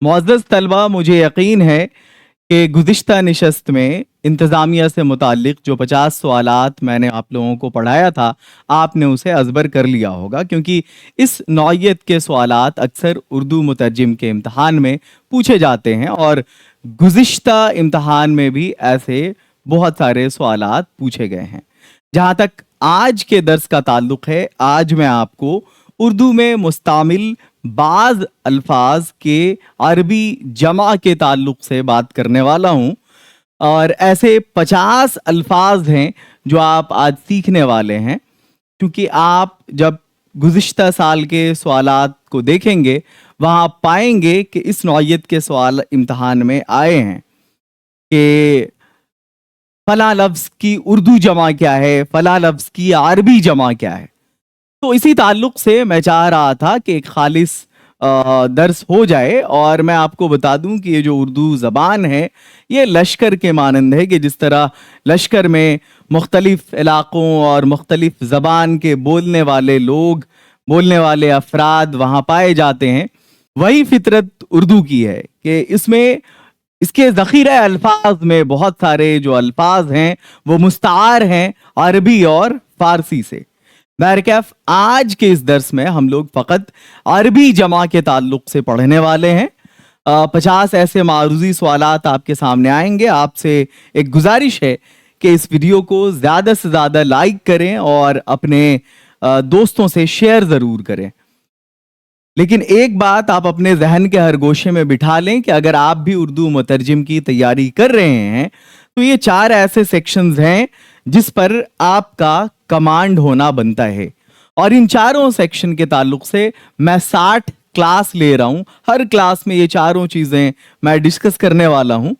मुअज़्ज़ज़ तलबा, मुझे यकीन है कि गुज़िश्ता निशस्त में इंतज़ामिया से मुताल्लिक़ जो 50 सवालात मैंने आप लोगों को पढ़ाया था, आपने उसे अज़बर कर लिया होगा, क्योंकि इस नौइयत के सवालात अक्सर उर्दू मुतरजिम के इम्तिहान में पूछे जाते हैं और गुज़िश्ता इम्तिहान में भी ऐसे बहुत सारे सवालात पूछे गए हैं। जहाँ तक आज के दर्स का ताल्लुक़ है, आज मैं आपको उर्दू में मुस्तामिल बाज़ अल्फाज के अरबी जमा के ताल्लुक़ से बात करने वाला हूँ और ऐसे 50 अल्फाज हैं जो आप आज सीखने वाले हैं। क्योंकि आप जब गुज़िश्ता साल के सवालात को देखेंगे, वहाँ आप पाएंगे कि इस नौइयत के सवाल इम्तिहान में आए हैं कि फला लफ्ज़ की उर्दू जमा क्या है, फला लफ्ज़ की अरबी जमा क्या है। तो इसी ताल्लुक़ से मैं चाह रहा था कि एक खालिस दर्स हो जाए और मैं आपको बता दूं कि ये जो उर्दू ज़बान है ये लश्कर के मानंद है कि जिस तरह लश्कर में मुख्तलिफ़ इलाक़ों और मुख्तलिफ़ ज़बान के बोलने वाले लोग, बोलने वाले अफराद वहाँ पाए जाते हैं, वही फितरत उर्दू की है कि इसमें इसके ज़ख़ीरा अल्फाज में बहुत सारे जो अल्फाज हैं वो मुस्तार हैं अरबी और फ़ारसी से। बहरकैफ आज के इस दर्स में हम लोग फ़कत अरबी जमा के ताल्लुक़ से पढ़ने वाले हैं। 50 ऐसे मारूज़ी सवालात आपके सामने आएंगे। आपसे एक गुजारिश है कि इस वीडियो को ज़्यादा से ज़्यादा लाइक करें और अपने दोस्तों से शेयर ज़रूर करें। लेकिन एक बात आप अपने जहन के हर गोशे में बिठा लें कि अगर आप भी उर्दू मुतरजिम की तैयारी कर रहे हैं तो ये 4 ऐसे सेक्शंस हैं जिस पर आपका कमांड होना बनता है और इन चारों सेक्शन के ताल्लुक से मैं 60 क्लास ले रहा हूं। हर क्लास में ये चारों चीज़ें मैं डिस्कस करने वाला हूं।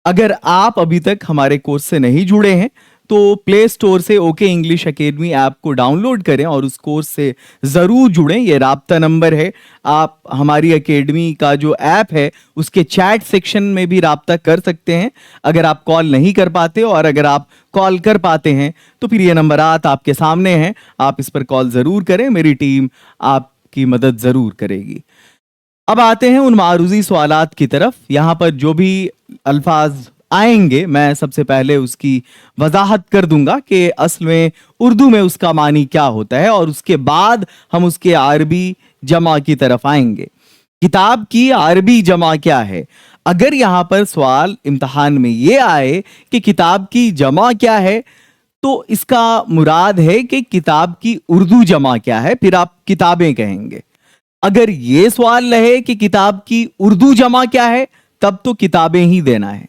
अगर आप अभी तक हमारे कोर्स से नहीं जुड़े हैं तो प्ले स्टोर से ओके इंग्लिश एकेडमी ऐप को डाउनलोड करें और उस कोर्स से ज़रूर जुड़ें। ये राब्ता नंबर है। आप हमारी एकेडमी का जो ऐप है उसके चैट सेक्शन में भी राब्ता कर सकते हैं अगर आप कॉल नहीं कर पाते, और अगर आप कॉल कर पाते हैं तो फिर ये नंबरात आपके सामने हैं, आप इस पर कॉल ज़रूर करें, मेरी टीम आपकी मदद ज़रूर करेगी। अब आते हैं उन मारूज़ी सवालात की तरफ। यहाँ पर जो भी अल्फाज आएंगे मैं सबसे पहले उसकी वजाहत कर दूंगा कि असल में उर्दू में उसका मानी क्या होता है और उसके बाद हम उसके अरबी जमा की तरफ आएंगे। किताब की अरबी जमा क्या है? अगर यहाँ पर सवाल इम्तिहान में ये आए कि किताब की जमा क्या है तो इसका मुराद है कि किताब की उर्दू जमा क्या है, फिर आप किताबें कहेंगे। अगर ये सवाल रहे कि किताब की उर्दू जमा क्या है तब तो किताबें ही देना है।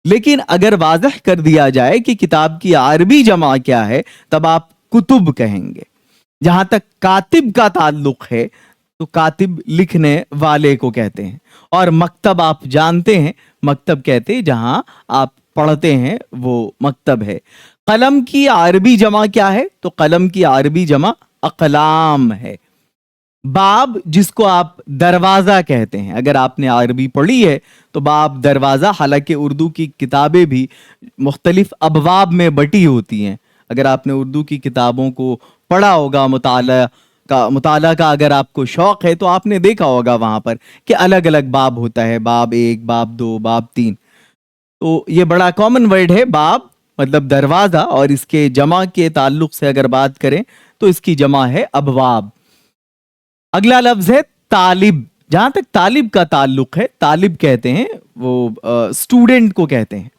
लेकिन अगर वाज़ह कर दिया जाए कि किताब की अरबी जमा क्या है तब आप कुतुब कहेंगे। जहां तक कातिब का ताल्लुक है तो कातिब लिखने वाले को कहते हैं, और मकतब आप जानते हैं, मकतब कहते हैं जहां आप पढ़ते हैं वो मकतब है। कलम की अरबी जमा क्या है? तो कलम की अरबी जमा अक़लाम है। बाब, जिसको आप दरवाज़ा कहते हैं, अगर आपने अरबी पढ़ी है तो बाब दरवाज़ा, हालांकि उर्दू की किताबें भी मुख्तलिफ अबवाब में बटी होती हैं। अगर आपने उर्दू की किताबों को पढ़ा होगा, मुताला का अगर आपको शौक़ है तो आपने देखा होगा वहाँ पर कि अलग अलग बाब होता है, बाब 1, बाब 2, बाब 3। तो ये बड़ा कॉमन वर्ड है बाब, मतलब दरवाज़ा, और इसके जमा के ताल्लुक से अगर बात करें तो इसकी जमा है अबवाब। अगला लफ्ज है तालिब। जहां तक तालिब का ताल्लुक है, तालिब कहते हैं वो स्टूडेंट को कहते हैं,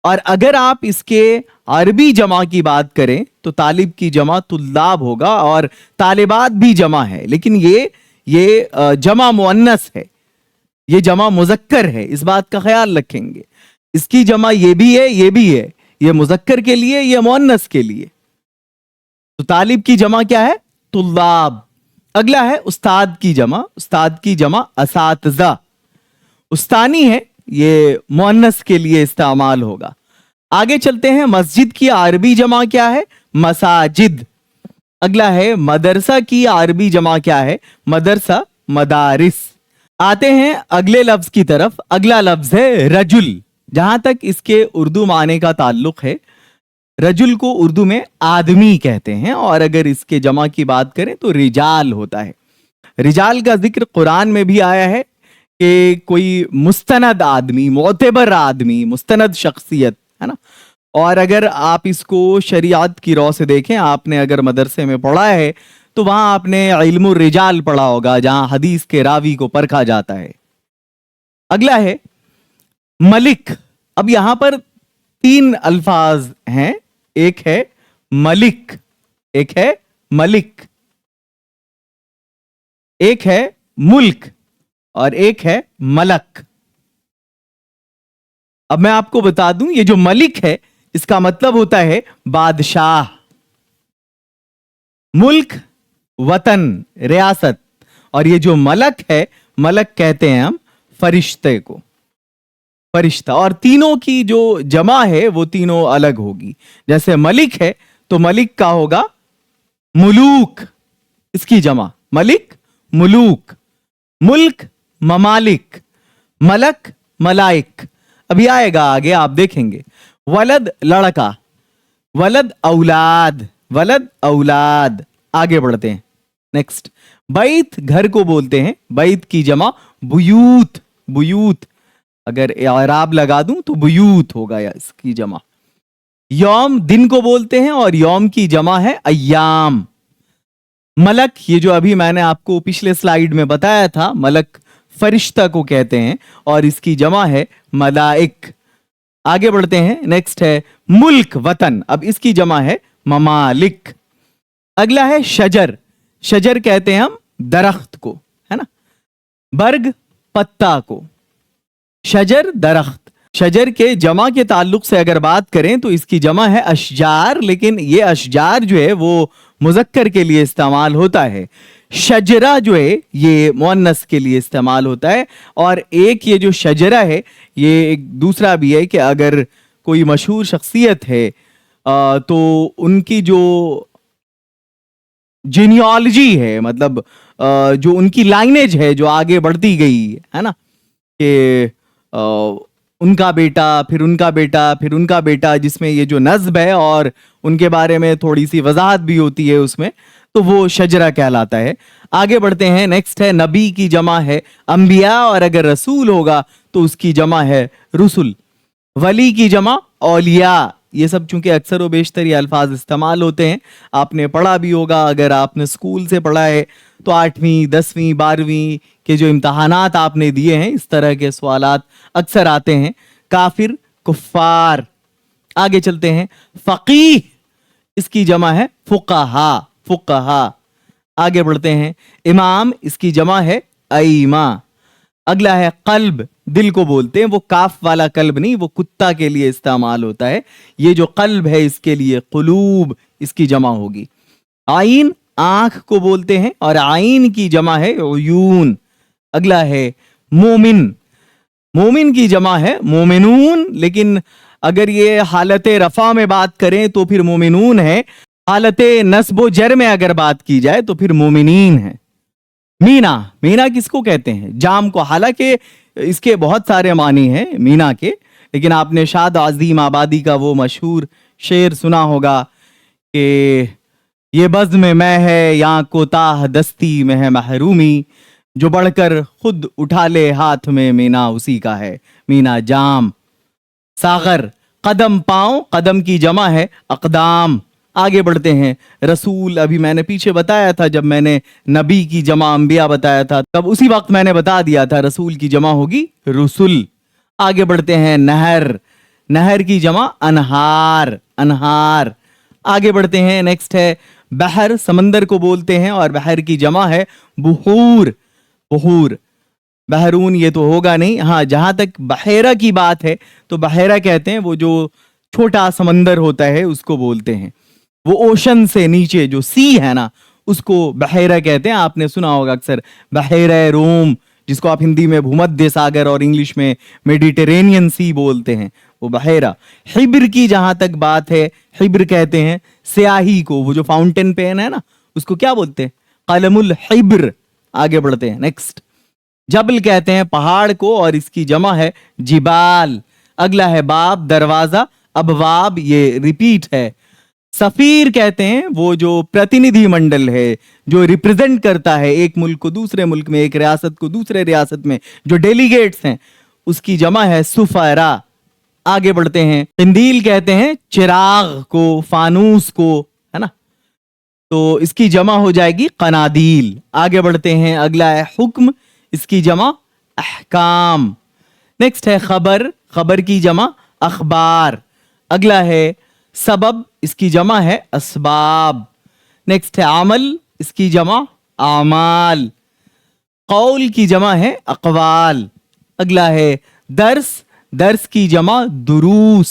और अगर आप इसके अरबी जमा की बात करें तो तालिब की जमा तुल्लाब होगा, और तालिबात भी जमा है, लेकिन ये जमा मुअन्नस है, ये जमा मुज़क्कर है। इस बात का ख्याल रखेंगे, इसकी जमा ये भी है, ये भी है, ये मुज़क्कर के लिए, ये मुअन्नस के लिए। तो तालिब की जमा क्या है? तुल्लाब। अगला है उस्ताद की जमा। उस्ताद की जमा असातिज़ा। उस्तानी है, ये मुअन्नस के लिए इस्तेमाल होगा। आगे चलते हैं, मस्जिद की अरबी जमा क्या है? मसाजिद। अगला है मदरसा की अरबी जमा क्या है? मदरसा, मदारिस। आते हैं अगले लफ्ज की तरफ। अगला लफ्ज है रजुल। जहां तक इसके उर्दू माने का ताल्लुक है, रजुल को उर्दू में आदमी कहते हैं, और अगर इसके जमा की बात करें तो रिजाल होता है। रिजाल का जिक्र कुरान में भी आया है कि कोई मुस्तनद आदमी, मोतबर आदमी, मुस्तनद शख्सियत है ना। और अगर आप इसको शरीयत की रौ से देखें, आपने अगर मदरसे में पढ़ा है तो वहां आपने इल्मुर रिजाल पढ़ा होगा, जहां हदीस के रावी को परखा जाता है। अगला है मलिक। अब यहां पर 3 अल्फाज हैं, एक है मलिक, एक है मलिक, एक है मुल्क और एक है मलक। अब मैं आपको बता दूं, ये जो मलिक है इसका मतलब होता है बादशाह, मुल्क वतन रियासत, और ये जो मलक है, मलक कहते हैं हम फरिश्ते को, फरिश्ता। और तीनों की जो जमा है वो तीनों अलग होगी। जैसे मलिक है तो मलिक का होगा मुलूक, इसकी जमा मलिक मुलूक, मुल्क ममालिक, मलक मलाइक। अभी आएगा आगे, आप देखेंगे। वलद लड़का, वलद औलाद, वलद औलाद। आगे बढ़ते हैं, नेक्स्ट। बैत घर को बोलते हैं, बैत की जमा बुयूत, बुयूत। अगर इराब लगा दूं तो बुयूत होगा या इसकी जमा। यौम दिन को बोलते हैं और यौम की जमा है अय्याम। मलक, ये जो अभी मैंने आपको पिछले स्लाइड में बताया था, मलक फरिश्ता को कहते हैं और इसकी जमा है मलाइक। आगे बढ़ते हैं, नेक्स्ट है मुल्क वतन, अब इसकी जमा है ममालिक। अगला है शजर। शजर कहते हैं हम दरख्त को, है ना। बर्ग पत्ता को, शजर दरख्त। शजर के जमा के ताल्लुक से अगर बात करें तो इसकी जमा है अशजार, लेकिन ये अशजार जो है वो मुजक्कर के लिए इस्तेमाल होता है। शजरा जो है ये मुअन्नस के लिए इस्तेमाल होता है। और एक ये जो शजरा है, ये एक दूसरा भी है कि अगर कोई मशहूर शख्सियत है तो उनकी जो जीनियोलॉजी है, मतलब जो उनकी लाइनेज है जो आगे बढ़ती गई है ना, कि उनका बेटा, फिर उनका बेटा, फिर उनका बेटा, जिसमें ये जो नस्ब है और उनके बारे में थोड़ी सी वजाहत भी होती है उसमें, तो वो शजरा कहलाता है। आगे बढ़ते हैं, नेक्स्ट है नबी की जमा है अंबिया, और अगर रसूल होगा तो उसकी जमा है रुसुल। वली की जमा औलिया। ये सब चूंकि अक्सर व बेशतर ये अल्फाज इस्तेमाल होते हैं, आपने पढ़ा भी होगा, अगर आपने स्कूल से पढ़ा है तो 8वीं 10वीं 12वीं के जो इम्तहानात आपने दिए हैं, इस तरह के सवालात अक्सर आते हैं। काफिर कुफ्फार। आगे चलते हैं, फकीह, इसकी जमा है फुकाहा, फुकाहा। आगे बढ़ते हैं, इमाम, इसकी जमा है अईमा। अगला है कल्ब, दिल को बोलते हैं, वो काफ वाला कल्ब नहीं, वो कुत्ता के लिए इस्तेमाल होता है। ये जो कल्ब है इसके लिए कुलूब, इसकी जमा होगी। आइन, आंख को बोलते हैं और आइन की जमा है उयून। अगला है मोमिन, मोमिन की जमा है मोमिनून, लेकिन अगर ये हालत रफा में बात करें तो फिर मोमिनून है, हालत नस्बो जर में अगर बात की जाए तो फिर मोमिनीन है। मीना, मीना किसको कहते हैं? जाम को। हालांकि इसके बहुत सारे मानी हैं मीना के, लेकिन आपने शाद अजीम आबादी का वो मशहूर शेर सुना होगा कि ये बज़्म में मैं है या कोताह दस्ती में है महरूमी, जो बढ़कर खुद उठा ले हाथ में मीना उसी का है। मीना जाम। सागर, कदम पांव, कदम की जमा है अकदाम। आगे बढ़ते हैं, रसूल, अभी मैंने पीछे बताया था जब मैंने नबी की जमा अंबिया बताया था, तब उसी वक्त मैंने बता दिया था रसूल की जमा होगी रुसुल। आगे बढ़ते हैं, नहर, नहर की जमा अनहार, अनहार। आगे बढ़ते हैं, नेक्स्ट है बहर, समंदर को बोलते हैं और बहर की जमा है बुहूर, बुहूर। बहरून ये तो होगा नहीं, हाँ जहां तक बहेरा की बात है तो बहेरा कहते हैं वो जो छोटा समंदर होता है उसको बोलते हैं। वो ओशन से नीचे जो सी है ना उसको बहेरा कहते हैं। आपने सुना होगा अक्सर बहेरा रोम, जिसको आप हिंदी में भूमध्य सागर और इंग्लिश में मेडिटेरेनियन सी बोलते हैं, वो बहेरा। हिब्र की जहां तक बात है, हिब्र कहते हैं स्याही को, वो जो फाउंटेन पेन है ना उसको क्या बोलते हैं? कलमुल हिब्र। आगे बढ़ते हैं, नेक्स्ट। जबल कहते हैं पहाड़ को और इसकी जमा है जिबाल। अगला है बाब, दरवाजा। अबवाब ये रिपीट है, सफीर कहते हैं वो जो प्रतिनिधि मंडल है, जो रिप्रेजेंट करता है एक मुल्क को दूसरे मुल्क में, एक रियासत को दूसरे रियासत में, जो डेलीगेट्स हैं, उसकी जमा है सुफरा। आगे बढ़ते हैं। कंदील कहते हैं चिराग को, फानूस को, है ना, तो इसकी जमा हो जाएगी कनादील। आगे बढ़ते हैं। अगला है हुक्म, इसकी जमा अहकाम। नेक्स्ट है खबर, खबर की जमा अखबार। अगला है सबब, इसकी जमा है असबाब। नेक्स्ट है अमल, इसकी जमा आमाल। कौल की जमा है अकवाल। अगला है दर्स, दर्स की जमा दुरूस।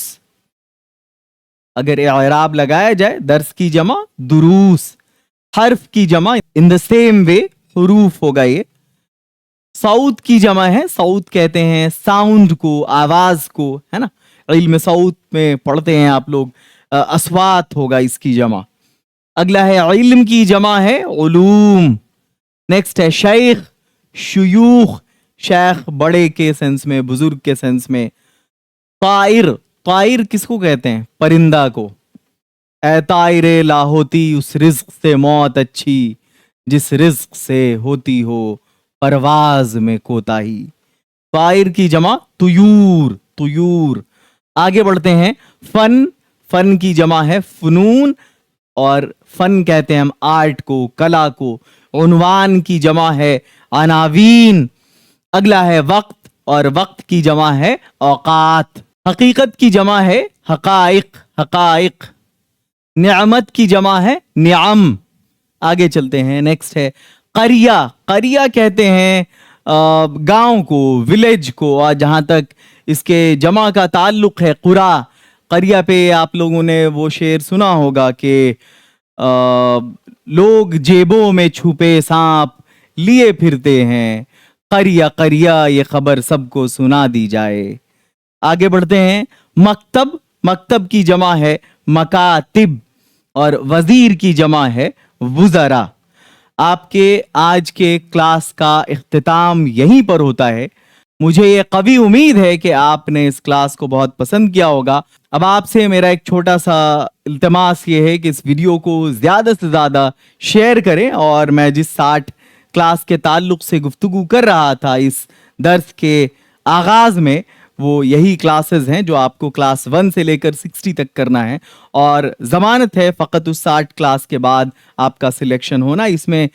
अगर इराब लगाया जाए, दर्स की जमा दुरूस। हर्फ की जमा इन द सेम वे हुरूफ होगा ये। सऊद की जमा है, सऊद कहते हैं साउंड को, आवाज को, है ना, इल्म सऊद में पढ़ते हैं आप लोग, अस्वात होगा इसकी जमा। अगला है इल्म की जमा है उलूम। नेक्स्ट है शेख, शुयूख, शेख बड़े के सेंस में, बुजुर्ग के सेंस में। ताइर, ताइर किसको कहते हैं? परिंदा को। ऐ ताइरे लाहोती उस रिज्क से मौत अच्छी, जिस रिज्क से होती हो परवाज में कोताही। ताइर की जमा तुयूर, तुयूर। आगे बढ़ते हैं। फन, फन की जमा है फनून, और फन कहते हैं हम आर्ट को, कला को। उन्वान की जमा है अनावीन। अगला है वक्त, और वक्त की जमा है औकात। हकीकत की जमा है हकाइक, हकाइक। नियामत की जमा है नियाम। आगे चलते हैं। नेक्स्ट है करिया, करिया कहते हैं गांव को, विलेज को, और जहां तक इसके जमा का ताल्लुक है कुरा। करिया पे आप लोगों ने वो शेर सुना होगा कि लोग जेबों में छुपे सांप लिए फिरते हैं, करिया करिया ये खबर सबको सुना दी जाए। आगे बढ़ते हैं। मकतब, मकतब की जमा है मकातिब, और वजीर की जमा है वुज़रा। आपके आज के क्लास का इख्तिताम यहीं पर होता है। मुझे ये कवी उम्मीद है कि आपने इस क्लास को बहुत पसंद किया होगा। अब आपसे मेरा एक छोटा सा इल्तिमास ये है कि इस वीडियो को ज़्यादा से ज़्यादा शेयर करें, और मैं जिस 60 क्लास के ताल्लुक से गुफ्तगू कर रहा था इस दर्स के आगाज़ में, वो यही क्लासेस हैं जो आपको क्लास 1 से लेकर 60 तक करना है, और ज़मानत है फ़कत उस 60 क्लास के बाद आपका सिलेक्शन होना। इसमें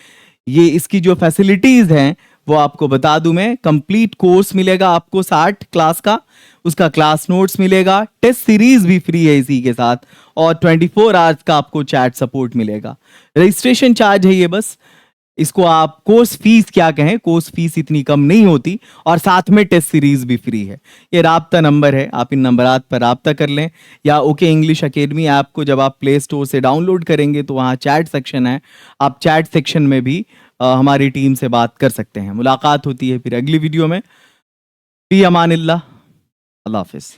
ये इसकी जो फैसिलिटीज़ हैं वो आपको बता दूं मैं। कंप्लीट कोर्स मिलेगा आपको 60 क्लास का, उसका क्लास नोट्स मिलेगा, टेस्ट सीरीज भी फ्री है इसी के साथ, और 24 आवर्स का आपको चैट सपोर्ट मिलेगा। रजिस्ट्रेशन चार्ज है ये बस, इसको आप कोर्स फीस क्या कहें, कोर्स फीस इतनी कम नहीं होती, और साथ में टेस्ट सीरीज भी फ्री है। ये राब्ता नंबर है, आप इन नंबरात पर राब्ता कर लें, या ओके इंग्लिश एकेडमी ऐप को जब आप प्ले स्टोर से डाउनलोड करेंगे तो वहाँ चैट सेक्शन है, आप चैट सेक्शन में भी हमारी टीम से बात कर सकते हैं। मुलाकात होती है फिर अगली वीडियो में। फी अमानिल्लाह, अल्लाह हाफिज़।